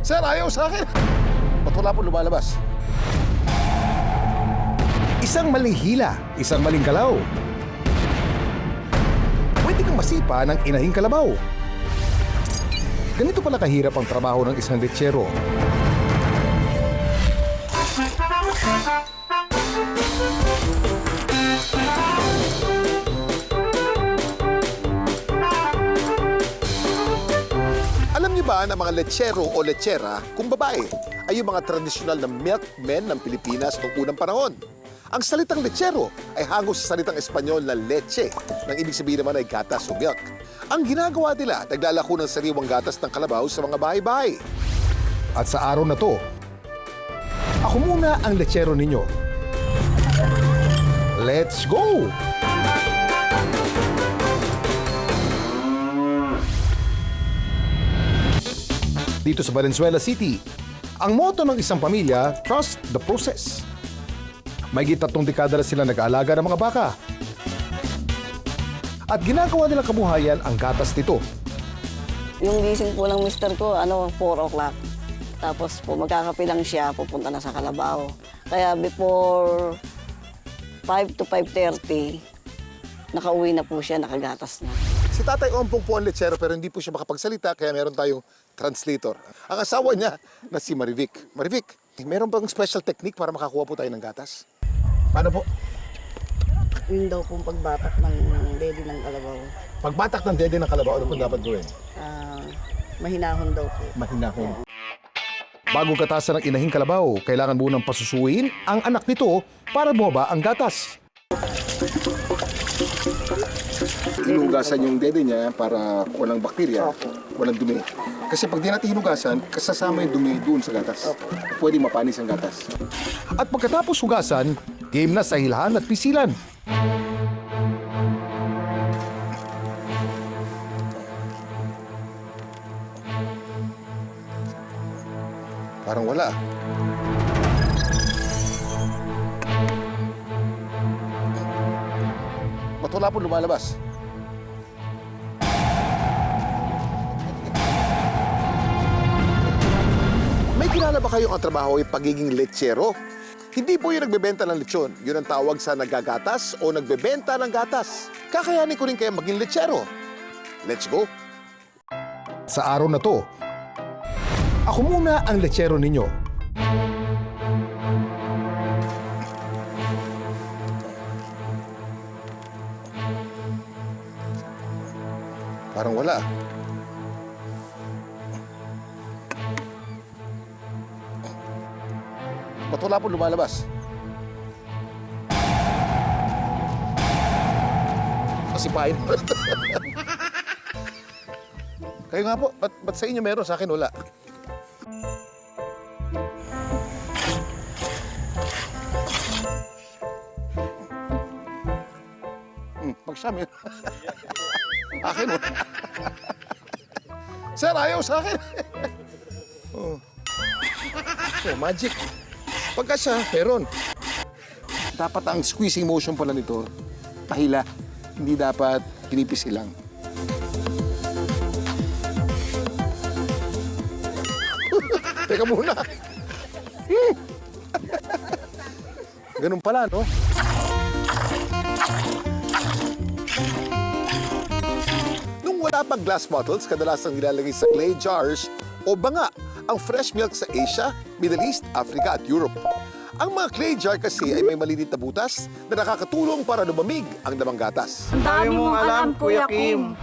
Sir, ayaw sa akin. Ba't wala po lumalabas? Isang maling hila, isang maling kalaw. Pwede kang masipa ng inahing kalabaw. Ganito pala kahirap ang trabaho ng isang lechero. Alam niyo ba na mga lechero o lechera, kung babae, ay yung mga tradisyonal na milkmen ng Pilipinas noong unang panahon? Ang salitang lechero ay hango sa salitang Espanyol na leche, nang ibig sabihin naman ay gatas o milk. Ang ginagawa nila, naglalako ng sariwang gatas ng kalabaw sa mga bahay-bahay. At sa araw na to, ako muna ang lechero ninyo. Let's go! Dito sa Valenzuela City, ang motto ng isang pamilya, trust the process. May 3 dekada na sila nag-aalaga ng mga baka. At ginagawa nilang kabuhayan ang gatas nito. Yung gising po ng mister ko, 4 o'clock. Tapos po magkakape lang siya, pupunta na sa Kalabaw. Kaya before 5 to 5:30, nakauwi na po siya, nakagatas na. Si Tatay Ompong po ang lechero pero hindi po siya makapagsalita kaya meron tayong translator. Ang asawa niya na si Marivic. Marivic, meron bang special technique para makakuha po tayo ng gatas? Paano po? Yun daw pong pagbatak ng dede ng Kalabaw. Pagbatak ng dede ng kalabaw, ano po dapat gawin? Mahinahon daw po. Mahinahon. Bago katasan ng inahing kalabaw, kailangan munang pasusuin ang anak nito para bumaba ang gatas. Hinugasan yung dede niya para walang bakterya, walang dumi. Kasi pag di natin hinugasan, kasasama yung dumi doon sa gatas. Pwede mapanis ang gatas. At pagkatapos hugasan, game na sa hilahan at pisilan. Parang wala. Ba't wala po lumalabas? May kilala ba kayo ang trabaho ay pagiging lechero? Hindi po yung nagbebenta ng lechon. Yun ang tawag sa naggagatas o nagbebenta ng gatas. Kakayanin ko rin kaya maging lechero. Let's go! Sa araw na to, ako muna ang lechero ninyo. Parang wala. Ba't wala po lumalabas? Kasipain mo. Kayo nga po, ba't sa inyo meron, sa akin wala? Pag siya meron. Akin mo. Sir, ayaw sa akin. Oh, magic. Pagka siya, meron. Dapat ang squeezing motion pala nito, pahila. Hindi dapat pinipis lang. Teka muna. Ganun pala, no? Nung wala pang glass bottles, kadalasang nilalagay sa clay jars o banga ang fresh milk sa Asia, Middle East, Africa at Europe. Ang mga clay jar kasi ay may maliit na butas na nakakatulong para lumamig ang lamang gatas. Ang dami mong alam, Kuya Kim.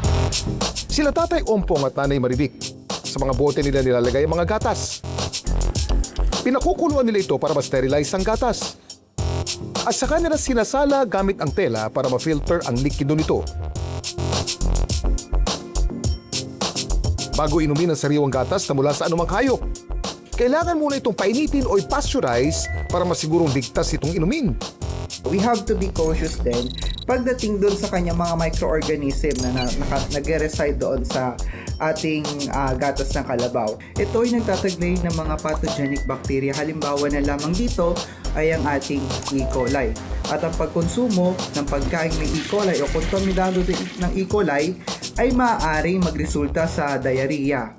Sila Tatay Ompong at Nanay Marivic. Sa mga bote nila nilalagay ang mga gatas. Pinakukuluan nila ito para ma-sterilize ang gatas. At sa kanila sinasala gamit ang tela para ma-filter ang likido nito. Bago inumin ang sariwang gatas na mula sa anumang hayop, kailangan muna itong painitin o i-pasteurize para masigurong ligtas itong inumin. We have to be cautious din pagdating doon sa kanyang mga microorganism na nag-reside doon sa ating gatas ng kalabaw. Ito ay nagtataglay ng mga pathogenic bacteria. Halimbawa na lamang dito ay ang ating E. coli. At ang pagkonsumo ng pagkain may E. coli o kontaminado ng E. coli ay maaaring magresulta sa diarrhea.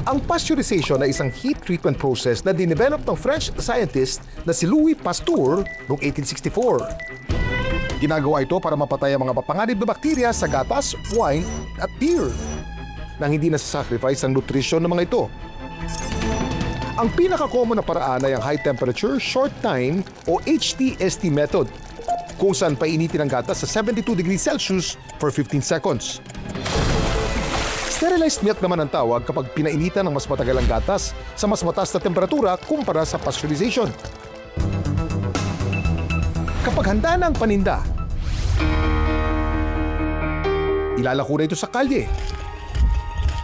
Ang pasteurization ay isang heat treatment process na dinevelop ng French scientist na si Louis Pasteur noong 1864. Ginagawa ito para mapatay ang mga mapanganib na bakterya sa gatas, wine at beer nang hindi nasasacrifice ang nutrisyon ng mga ito. Ang pinaka-common na paraan ay ang high temperature, short time o HTST method kung saan painitin ang gatas sa 72 degrees Celsius for 15 seconds. Sterilized milk naman ang tawag kapag pinainitan ng mas matagal ang gatas sa mas mataas na temperatura kumpara sa pasteurization. Kapag handa na ang paninda, ilalako na ito sa kalye.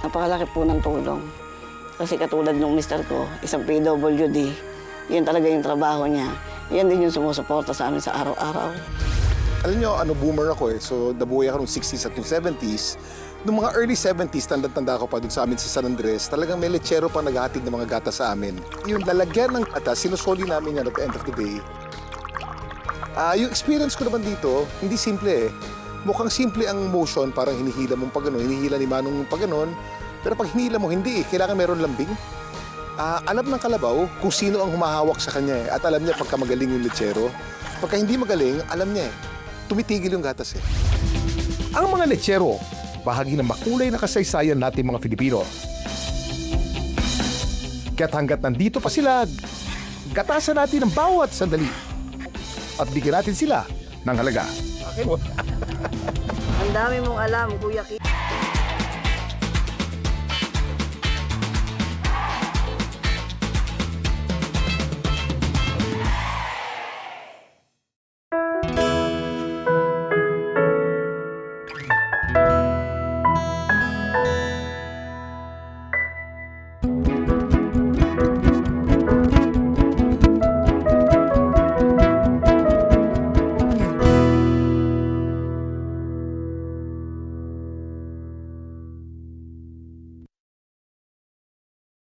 Napakalaki po ng tulong. Kasi katulad nung mister ko, isang PWD, yun talaga yung trabaho niya. Yan din yung sumusuporta sa amin sa araw-araw. Alam nyo, boomer ako eh. So, nabuhay ako noong 60s at noong 70s. Noong mga early 70s, tanda ko pa doon sa amin sa San Andres, talagang may lechero pa naghahatid ng mga gatas sa amin. Yung lalagyan ng gatas, sinusoli namin yan at the end of the day. Yung experience ko naman dito, hindi simple eh. Mukhang simple ang motion, parang hinihila mong pag gano'n, hinihila ni Manong pag gano'n. Pero pag hinihila mo, hindi eh. Kailangan meron lambing. Alam ng kalabaw kung sino ang humahawak sa kanya eh. At alam niya pagka magaling yung lechero. Pagka hindi magaling, alam niya eh. Tumitigil yung gatas eh. Ang mga lechero, bahagi ng makulay na kasaysayan natin mga Filipino. Kaya't hanggat nandito pa sila, gatasan natin ang bawat sandali at bigyan natin sila ng halaga. Ang dami mong alam, Kuya Ki.